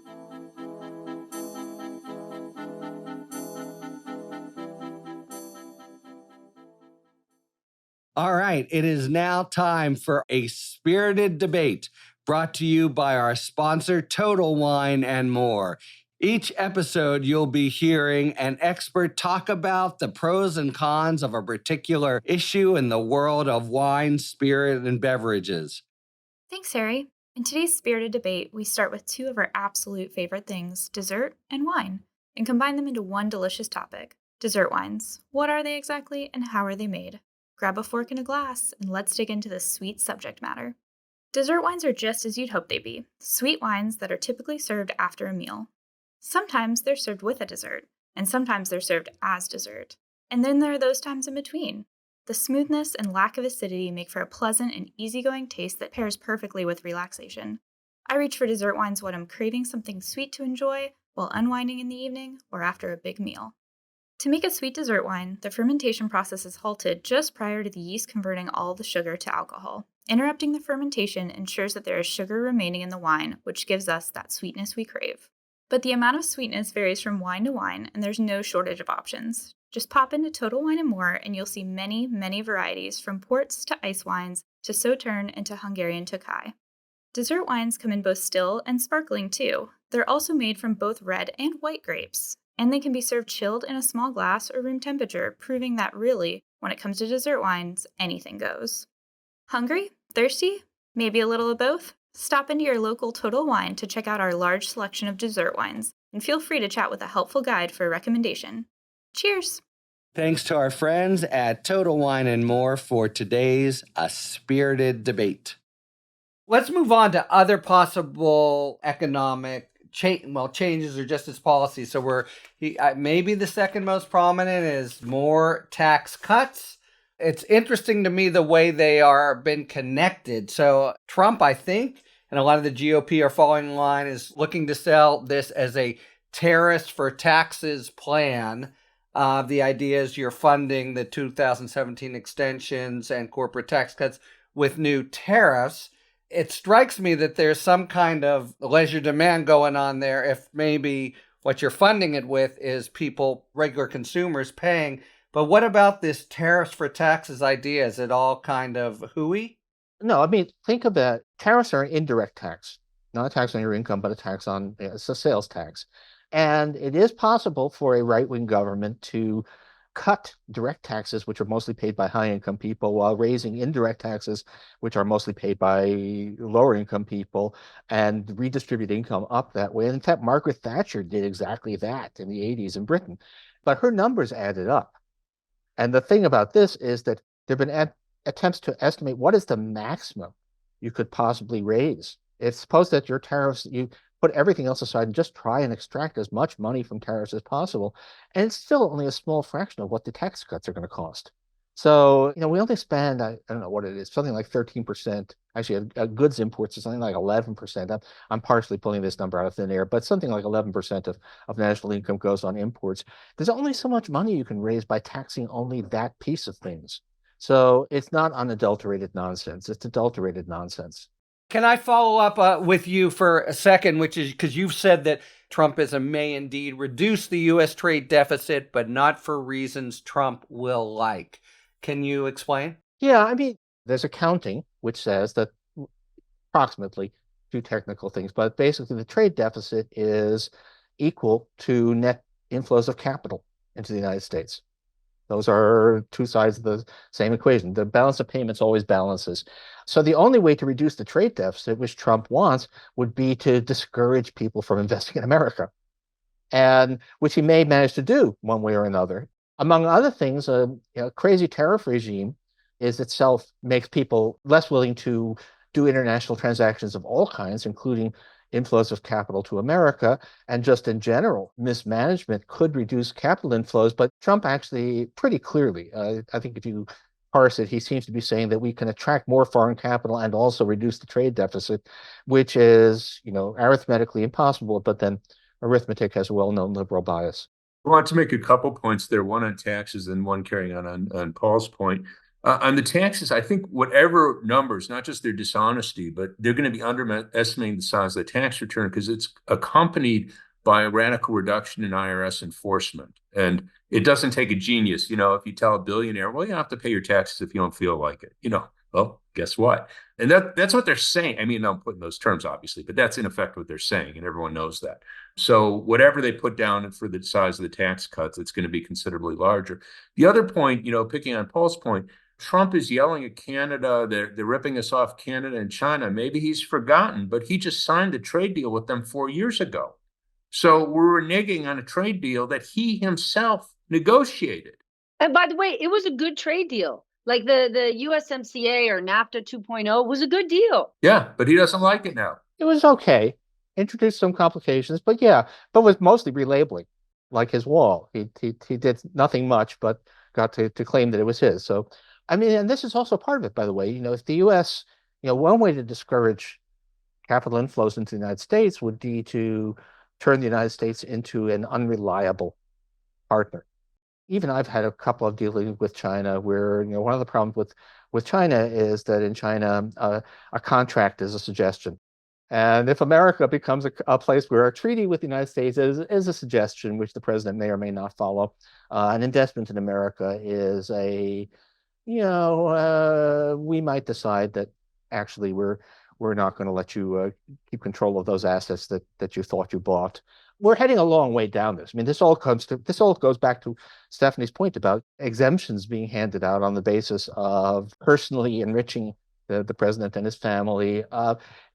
All right, it is now time for a spirited debate brought to you by our sponsor, Total Wine and More. Each episode, you'll be hearing an expert talk about the pros and cons of a particular issue in the world of wine, spirit, and beverages. Thanks, Harry. In today's spirited debate, we start with two of our absolute favorite things, dessert and wine, and combine them into one delicious topic, dessert wines. What are they exactly, and how are they made? Grab a fork and a glass, and let's dig into this sweet subject matter. Dessert wines are just as you'd hope they'd be, sweet wines that are typically served after a meal. Sometimes they're served with a dessert, and sometimes they're served as dessert. And then there are those times in between. The smoothness and lack of acidity make for a pleasant and easygoing taste that pairs perfectly with relaxation. I reach for dessert wines when I'm craving something sweet to enjoy while unwinding in the evening or after a big meal. To make a sweet dessert wine, the fermentation process is halted just prior to the yeast converting all the sugar to alcohol. Interrupting the fermentation ensures that there is sugar remaining in the wine, which gives us that sweetness we crave. But the amount of sweetness varies from wine to wine, and there's no shortage of options. Just pop into Total Wine and More, and you'll see many, many varieties, from ports to ice wines to Sauterne and to Hungarian Tokaj. Dessert wines come in both still and sparkling too. They're also made from both red and white grapes, and they can be served chilled in a small glass or room temperature, proving that really, when it comes to dessert wines, anything goes. Hungry? Thirsty? Maybe a little of both? Stop into your local Total Wine to check out our large selection of dessert wines, and feel free to chat with a helpful guide for a recommendation. Cheers! Thanks to our friends at Total Wine and More for today's A Spirited Debate. Let's move on to other possible economic changes or justice policies. So maybe the second most prominent is more tax cuts. It's interesting to me the way they are been connected. So Trump, I think, and a lot of the GOP are following in line, is looking to sell this as a tariffs for taxes plan. The idea is you're funding the 2017 extensions and corporate tax cuts with new tariffs. It strikes me that there's some kind of leisure demand going on there if maybe what you're funding it with is people, regular consumers, paying. But what about this tariffs for taxes idea? Is it all kind of hooey? No, I mean, think about tariffs are an indirect tax, not a tax on your income, but a tax on, it's a sales tax. And it is possible for a right-wing government to cut direct taxes, which are mostly paid by high-income people, while raising indirect taxes, which are mostly paid by lower-income people, and redistribute income up that way. And in fact, Margaret Thatcher did exactly that in the 80s in Britain. But her numbers added up. And the thing about this is that there have been attempts to estimate what is the maximum you could possibly raise. It's supposed that your tariffs, you put everything else aside and just try and extract as much money from tariffs as possible. And it's still only a small fraction of what the tax cuts are going to cost. So, we only spend, I don't know what it is, something like 13%. Actually, goods imports is something like 11%. I'm partially pulling this number out of thin air, but something like 11% of national income goes on imports. There's only so much money you can raise by taxing only that piece of things. So it's not unadulterated nonsense. It's adulterated nonsense. Can I follow up with you for a second, which is because you've said that Trumpism may indeed reduce the U.S. trade deficit, but not for reasons Trump will like. Can you explain? Yeah, I mean, there's accounting, which says that approximately, two technical things, but basically the trade deficit is equal to net inflows of capital into the United States. Those are two sides of the same equation. The balance of payments always balances. So the only way to reduce the trade deficit, which Trump wants, would be to discourage people from investing in America, and which he may manage to do one way or another. Among other things, a crazy tariff regime is itself makes people less willing to do international transactions of all kinds, including inflows of capital to America, and just in general, mismanagement could reduce capital inflows. But Trump actually pretty clearly, I think if you parse it, he seems to be saying that we can attract more foreign capital and also reduce the trade deficit, which is, arithmetically impossible, but then arithmetic has a well-known liberal bias. I want to make a couple points there, one on taxes and one carrying on Paul's point. On the taxes, I think whatever numbers, not just their dishonesty, but they're going to be underestimating the size of the tax return because it's accompanied by a radical reduction in IRS enforcement. And it doesn't take a genius. If you tell a billionaire, well, you have to pay your taxes if you don't feel like it, well, guess what? And that's what they're saying. I mean, I'm putting those terms, obviously, but that's in effect what they're saying, and everyone knows that. So whatever they put down for the size of the tax cuts, it's going to be considerably larger. The other point, picking on Paul's point, Trump is yelling at Canada. They're ripping us off, Canada and China. Maybe he's forgotten, but he just signed a trade deal with them 4 years ago. So we're reneging on a trade deal that he himself negotiated. And by the way, it was a good trade deal. Like the USMCA or NAFTA 2.0 was a good deal. Yeah, but he doesn't like it now. It was okay. Introduced some complications, but was mostly relabeling, like his wall. He did nothing much, but got to claim that it was his. So, I mean, and this is also part of it, by the way. If the U.S., one way to discourage capital inflows into the United States would be to turn the United States into an unreliable partner. Even I've had a couple of dealings with China where, one of the problems with China is that in China, a contract is a suggestion. And if America becomes a place where a treaty with the United States is a suggestion, which the president may or may not follow, an investment in America is we might decide that actually we're not going to let you keep control of those assets that you thought you bought. We're heading a long way down this. I mean, this all goes back to Stephanie's point about exemptions being handed out on the basis of personally enriching the president and his family.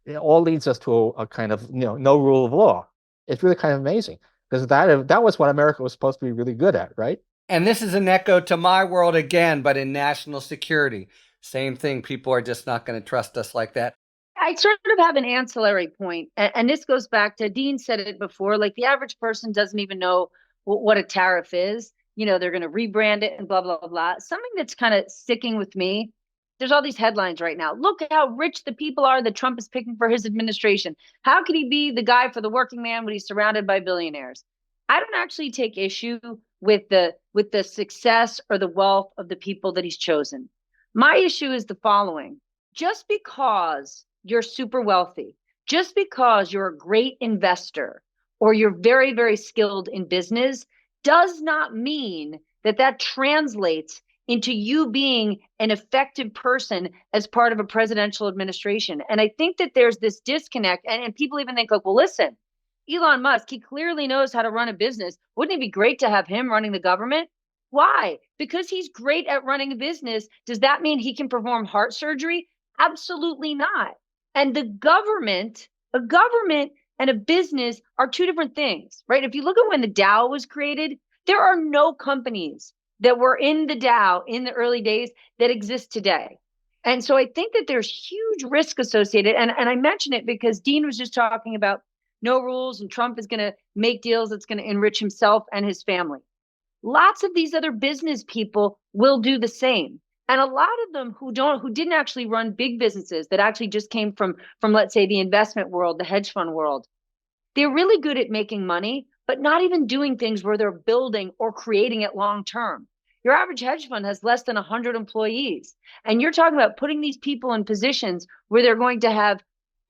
It all leads us to a kind of no rule of law. It's really kind of amazing because that was what America was supposed to be really good at, right? And this is an echo to my world again, but in national security. Same thing. People are just not going to trust us like that. I sort of have an ancillary point, and this goes back to Dean said it before, like the average person doesn't even know what a tariff is. They're going to rebrand it and blah, blah, blah. Something that's kind of sticking with me. There's all these headlines right now. Look at how rich the people are that Trump is picking for his administration. How could he be the guy for the working man when he's surrounded by billionaires? I don't actually take issue with the success or the wealth of the people that he's chosen. My issue is the following. Just because you're super wealthy, just because you're a great investor or you're very, very skilled in business does not mean that translates into you being an effective person as part of a presidential administration. And I think that there's this disconnect, and people even think, like, well, listen, Elon Musk, he clearly knows how to run a business. Wouldn't it be great to have him running the government? Why? Because he's great at running a business. Does that mean he can perform heart surgery? Absolutely not. And a government and a business are two different things, right? If you look at when the Dow was created, there are no companies that were in the Dow in the early days that exist today. And so I think that there's huge risk associated. And I mention it because Dean was just talking about no rules and Trump is going to make deals that's going to enrich himself and his family. Lots of these other business people will do the same. And a lot of them who didn't actually run big businesses, that actually just came from, let's say, the investment world, the hedge fund world, they're really good at making money, but not even doing things where they're building or creating it long term. Your average hedge fund has less than 100 employees. And you're talking about putting these people in positions where they're going to have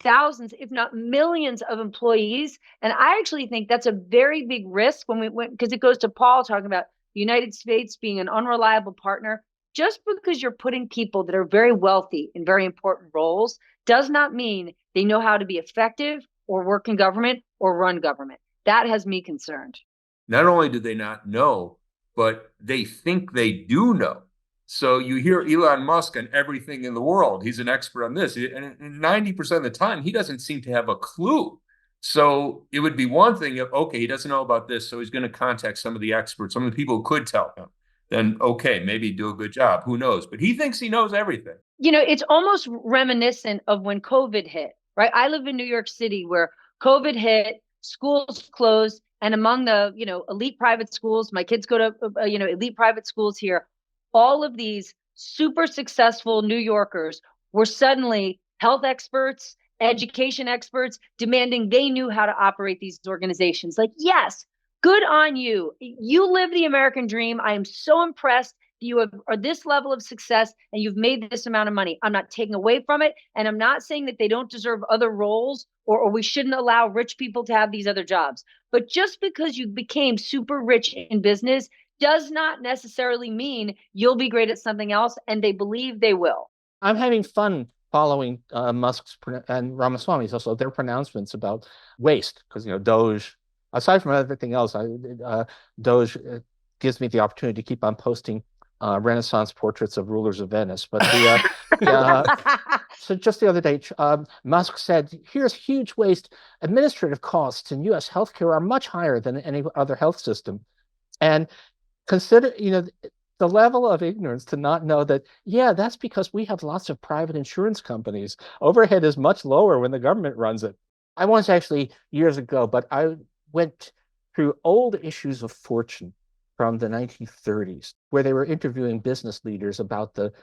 thousands, if not millions of employees. And I actually think that's a very big risk because it goes to Paul talking about the United States being an unreliable partner. Just because you're putting people that are very wealthy in very important roles does not mean they know how to be effective or work in government or run government. That has me concerned. Not only do they not know, but they think they do know. So you hear Elon Musk on everything in the world. He's an expert on this. And 90% of the time, he doesn't seem to have a clue. So it would be one thing if, okay, he doesn't know about this, so he's going to contact some of the experts, some of the people who could tell him. Then, okay, maybe do a good job. Who knows? But he thinks he knows everything. It's almost reminiscent of when COVID hit, right? I live in New York City where COVID hit, schools closed, and among the, elite private schools, my kids go to, elite private schools here. All of these super successful New Yorkers were suddenly health experts, education experts, demanding they knew how to operate these organizations. Like, yes, good on you. You live the American dream. I am so impressed you are this level of success and you've made this amount of money. I'm not taking away from it. And I'm not saying that they don't deserve other roles or we shouldn't allow rich people to have these other jobs. But just because you became super rich in business does not necessarily mean you'll be great at something else. And they believe they will. I'm having fun following Musk's and Ramaswamy's also their pronouncements about waste because Doge. Aside from everything else, Doge gives me the opportunity to keep on posting Renaissance portraits of rulers of Venice. But so just the other day, Musk said, "Here's huge waste. Administrative costs in U.S. healthcare are much higher than any other health system," and consider the level of ignorance to not know that, yeah, that's because we have lots of private insurance companies. Overhead is much lower when the government runs it. I once actually, years ago, but I went through old issues of Fortune from the 1930s, where they were interviewing business leaders about the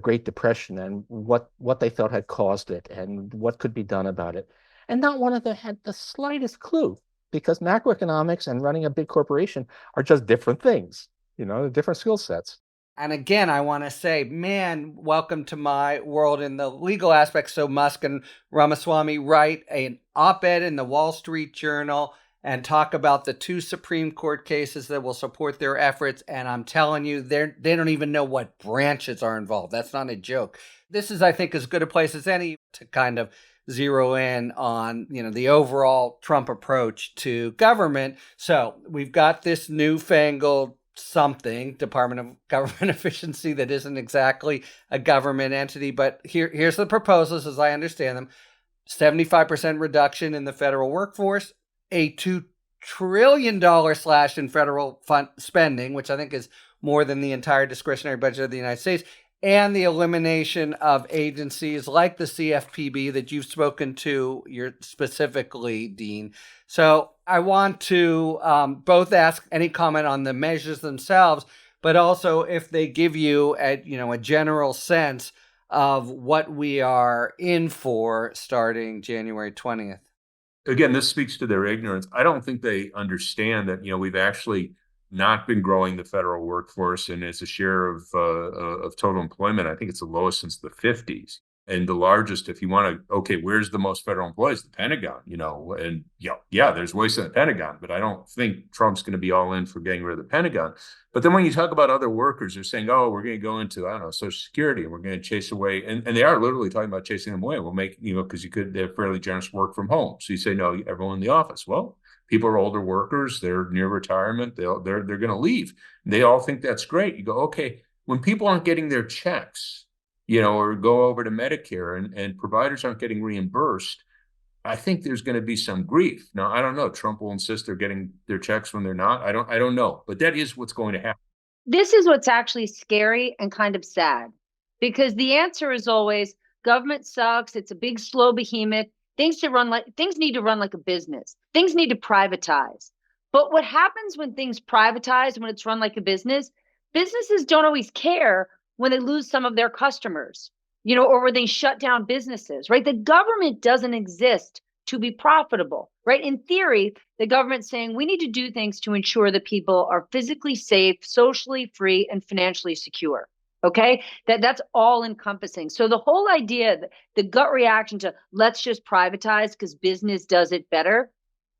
Great Depression and what they thought had caused it and what could be done about it. And not one of them had the slightest clue, because macroeconomics and running a big corporation are just different things. Different skill sets. And again, I want to say, man, welcome to my world in the legal aspect. So Musk and Ramaswamy write an op-ed in the Wall Street Journal and talk about the 2 Supreme Court cases that will support their efforts. And I'm telling you, they don't even know what branches are involved. That's not a joke. This is, I think, as good a place as any to kind of zero in on, the overall Trump approach to government. So we've got this newfangled Department of Government Efficiency that isn't exactly a government entity. But here's the proposals as I understand them. 75% reduction in the federal workforce, a $2 trillion slash in federal fund spending, which I think is more than the entire discretionary budget of the United States, and the elimination of agencies like the CFPB that you've spoken to specifically, Dean. So I want to both ask any comment on the measures themselves, but also if they give you a general sense of what we are in for starting January 20th. Again, this speaks to their ignorance. I don't think they understand that, we've actually not been growing the federal workforce, and as a share of total employment, I think it's the lowest since the 50s. And the largest, if you want to, okay, where's the most federal employees? The Pentagon, and there's waste in the Pentagon, but I don't think Trump's going to be all in for getting rid of the Pentagon. But then when you talk about other workers, they're saying, oh, we're going to go into, Social Security, and we're going to chase away. And they are literally talking about chasing them away. We'll make, because they have fairly generous work from home. So you say, no, everyone in the office. Well, people are older workers. They're near retirement. They're going to leave. They all think that's great. You go, okay, when people aren't getting their checks, or go over to Medicare and providers aren't getting reimbursed, I think there's going to be some grief. Now, I don't know. Trump will insist they're getting their checks when they're not. I don't know. But that is what's going to happen. This is what's actually scary and kind of sad, because the answer is always government sucks. It's a big, slow behemoth. Things need to run like a business. Things need to privatize. But what happens when things privatize, when it's run like a business, businesses don't always care when they lose some of their customers, or when they shut down businesses, right? The government doesn't exist to be profitable, right? In theory, the government's saying we need to do things to ensure that people are physically safe, socially free, and financially secure. Okay, that's all encompassing. So the whole idea, the gut reaction to let's just privatize because business does it better.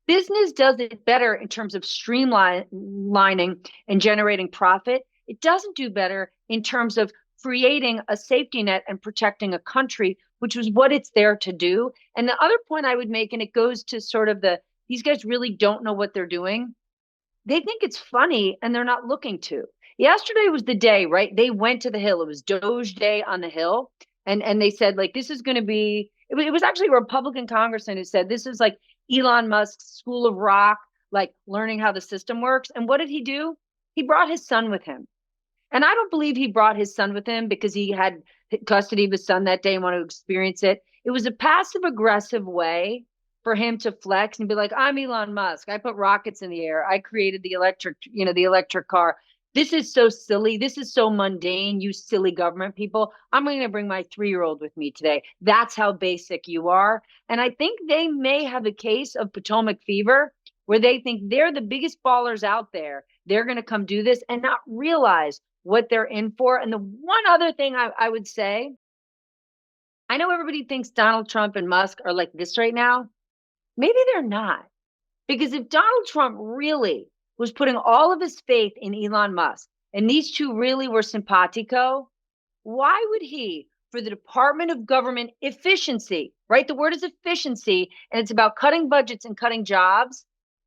Business does it better in terms of streamlining and generating profit. It doesn't do better in terms of creating a safety net and protecting a country, which was what it's there to do. And the other point I would make, and it goes to sort of these guys really don't know what they're doing. They think it's funny and they're not looking to. Yesterday was the day, right? They went to the Hill. It was Doge Day on the Hill. And they said, this is going to be, it was actually a Republican congressman who said, this is like Elon Musk's School of Rock, learning how the system works. And what did he do? He brought his son with him. And I don't believe he brought his son with him because he had custody of his son that day and wanted to experience it. It was a passive aggressive way for him to flex and be like, I'm Elon Musk. I put rockets in the air. I created the electric car. This is so silly. This is so mundane, you silly government people. I'm going to bring my 3-year-old with me today. That's how basic you are. And I think they may have a case of Potomac fever where they think they're the biggest ballers out there. they're going to come do this and not realize what they're in for. And the one other thing I would say, I know everybody thinks Donald Trump and Musk are like this right now. Maybe they're not. Because if Donald Trump really was putting all of his faith in Elon Musk, and these two really were simpatico, why would he, for the Department of Government efficiency, right? The word is efficiency, and it's about cutting budgets and cutting jobs.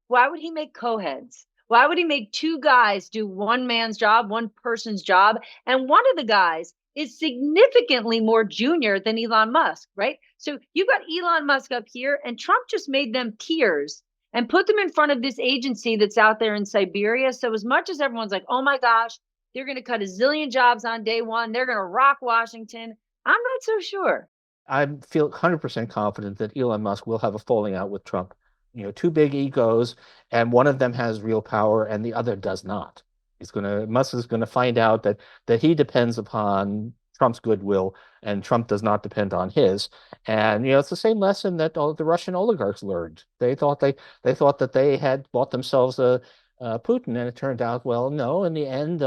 Why would he make co-heads? Why would he make two guys do one man's job, one person's job? And one of the guys is significantly more junior than Elon Musk, right? So you've got Elon Musk up here, and Trump just made them peers and put them in front of this agency that's out there in Siberia. So as much as everyone's like, oh my gosh, they're going to cut a zillion jobs on day one, they're going to rock Washington, I'm not so sure. I feel 100% confident that Elon Musk will have a falling out with Trump. Two big egos, and one of them has real power and the other does not. Musk is going to find out that he depends upon Trump's goodwill and Trump does not depend on his. And it's the same lesson that all the Russian oligarchs learned. They thought that they had bought themselves a Putin, and it turned out, well, no. In the end,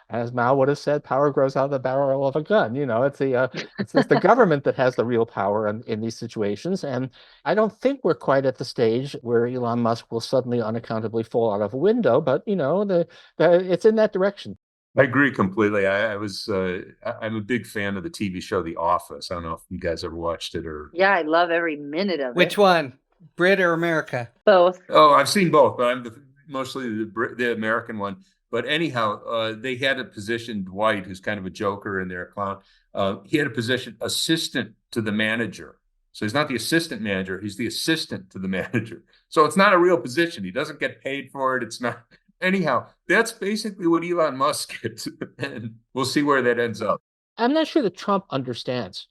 as Mao would have said, power grows out of the barrel of a gun. It's the government that has the real power in these situations. And I don't think we're quite at the stage where Elon Musk will suddenly unaccountably fall out of a window, but it's in that direction. I agree completely. I'm a big fan of the TV show The Office. I don't know if you guys ever watched it or. Yeah, I love every minute of it. Which one? Brit or America? Both. Oh, I've seen both, but I'm mostly the American one. But anyhow, they had a position, Dwight, who's kind of a joker and they're a clown. He had a position assistant to the manager. So he's not the assistant manager, he's the assistant to the manager. So it's not a real position. He doesn't get paid for it. It's not. Anyhow, that's basically what Elon Musk is. And we'll see where that ends up. I'm not sure that Trump understands.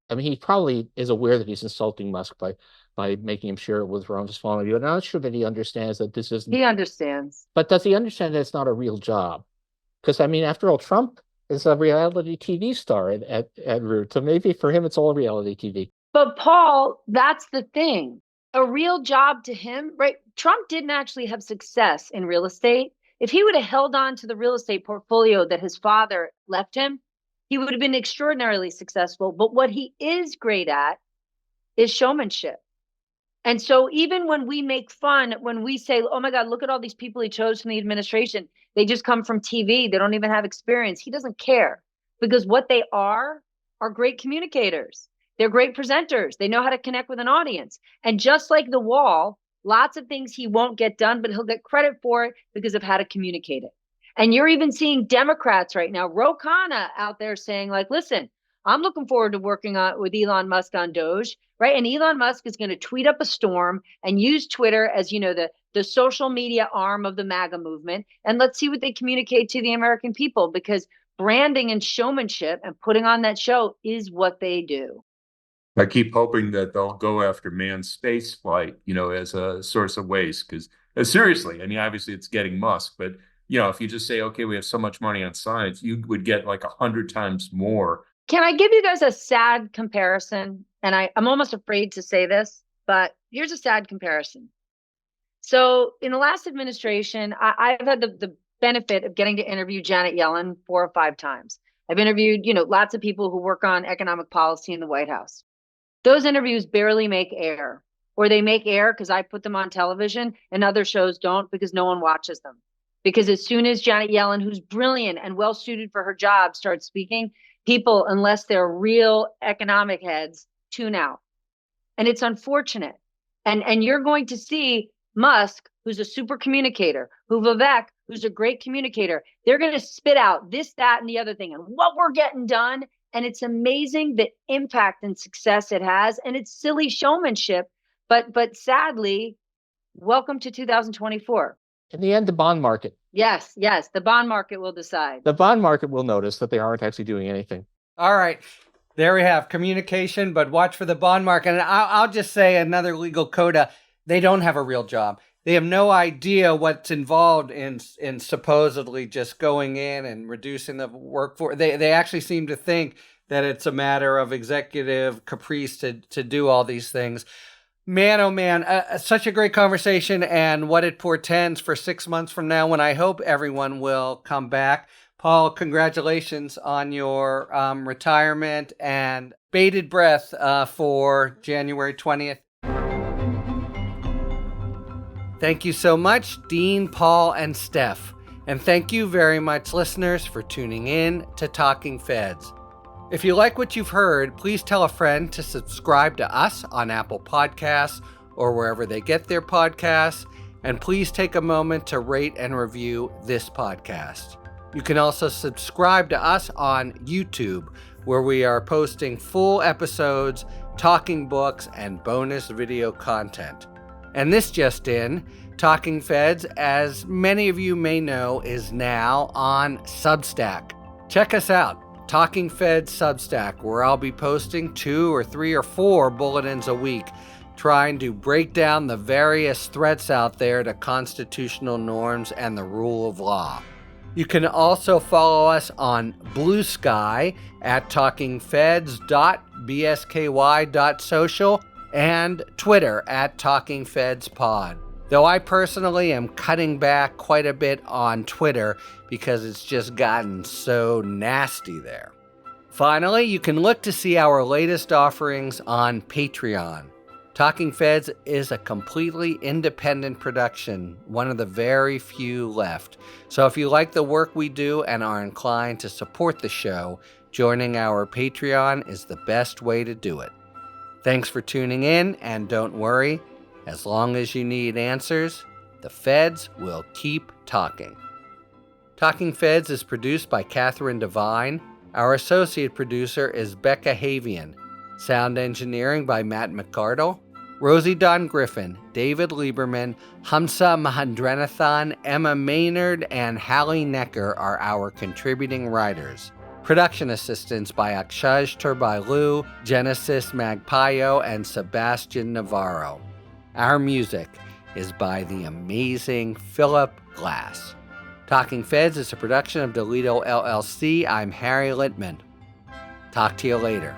I mean, he probably is aware that he's insulting Musk by making him share it with Ron's following view. And I'm not sure that he understands that this isn't. He understands. But does he understand that it's not a real job? Because, I mean, after all, Trump is a reality TV star at root. So maybe for him, it's all reality TV. But Paul, that's the thing. A real job to him, right? Trump didn't actually have success in real estate. If he would have held on to the real estate portfolio that his father left him, he would have been extraordinarily successful. But what he is great at is showmanship. And so even when we make fun, when we say, oh my God, look at all these people he chose from the administration, they just come from TV, they don't even have experience. He doesn't care, because what they are great communicators. They're great presenters. They know how to connect with an audience. And just like the wall, lots of things he won't get done, but he'll get credit for it because of how to communicate it. And you're even seeing Democrats right now, Ro Khanna out there saying, like, listen, I'm looking forward to working with Elon Musk on Doge, right? And Elon Musk is going to tweet up a storm and use Twitter as, the social media arm of the MAGA movement. And let's see what they communicate to the American people, because branding and showmanship and putting on that show is what they do. I keep hoping that they'll go after manned space flight, as a source of waste. Because seriously, I mean, obviously it's getting Musk, but if you just say, okay, we have so much money on science, you would get like 100 times more. Can I give you guys a sad comparison? And I'm almost afraid to say this, but here's a sad comparison. So in the last administration, I've had the benefit of getting to interview Janet Yellen 4 or 5 times. I've interviewed, lots of people who work on economic policy in the White House. Those interviews barely make air, or they make air because I put them on television and other shows don't, because no one watches them. Because as soon as Janet Yellen, who's brilliant and well suited for her job, starts speaking, people, unless they're real economic heads, tune out. And it's unfortunate. And you're going to see Musk, who's a super communicator, Vivek, who's a great communicator. They're going to spit out this, that, and the other thing, and what we're getting done. And it's amazing the impact and success it has. And it's silly showmanship. But sadly, welcome to 2024. In the end, the bond market. Yes. The bond market will decide. The bond market will notice that they aren't actually doing anything. All right. There we have communication, but watch for the bond market. And I'll just say another legal coda. They don't have a real job. They have no idea what's involved in supposedly just going in and reducing the workforce. They actually seem to think that it's a matter of executive caprice to do all these things. Man, oh man, such a great conversation and what it portends for 6 months from now when I hope everyone will come back. Paul, congratulations on your retirement and bated breath for January 20th. Thank you so much, Dean, Paul, and Steph. And thank you very much, listeners, for tuning in to Talking Feds. If you like what you've heard, please tell a friend to subscribe to us on Apple Podcasts or wherever they get their podcasts. And please take a moment to rate and review this podcast. You can also subscribe to us on YouTube, where we are posting full episodes, talking books, and bonus video content. And this just in, Talking Feds, as many of you may know, is now on Substack. Check us out. Talking Feds Substack, where I'll be posting 2 or 3 or 4 bulletins a week, trying to break down the various threats out there to constitutional norms and the rule of law. You can also follow us on Blue Sky at talkingfeds.bsky.social and Twitter at talkingfedspod. Though I personally am cutting back quite a bit on Twitter because it's just gotten so nasty there. Finally, you can look to see our latest offerings on Patreon. Talking Feds is a completely independent production, one of the very few left. So if you like the work we do and are inclined to support the show, joining our Patreon is the best way to do it. Thanks for tuning in, and don't worry, as long as you need answers, the Feds will keep talking. Talking Feds is produced by Catherine Devine. Our associate producer is Becca Havian. Sound engineering by Matt McCardle. Rosie Don Griffin, David Lieberman, Hamza Mahendranathan, Emma Maynard, and Hallie Necker are our contributing writers. Production assistance by Akshaj Turbailu, Genesis Magpayo, and Sebastian Navarro. Our music is by the amazing Philip Glass. Talking Feds is a production of Delito LLC. I'm Harry Littman. Talk to you later.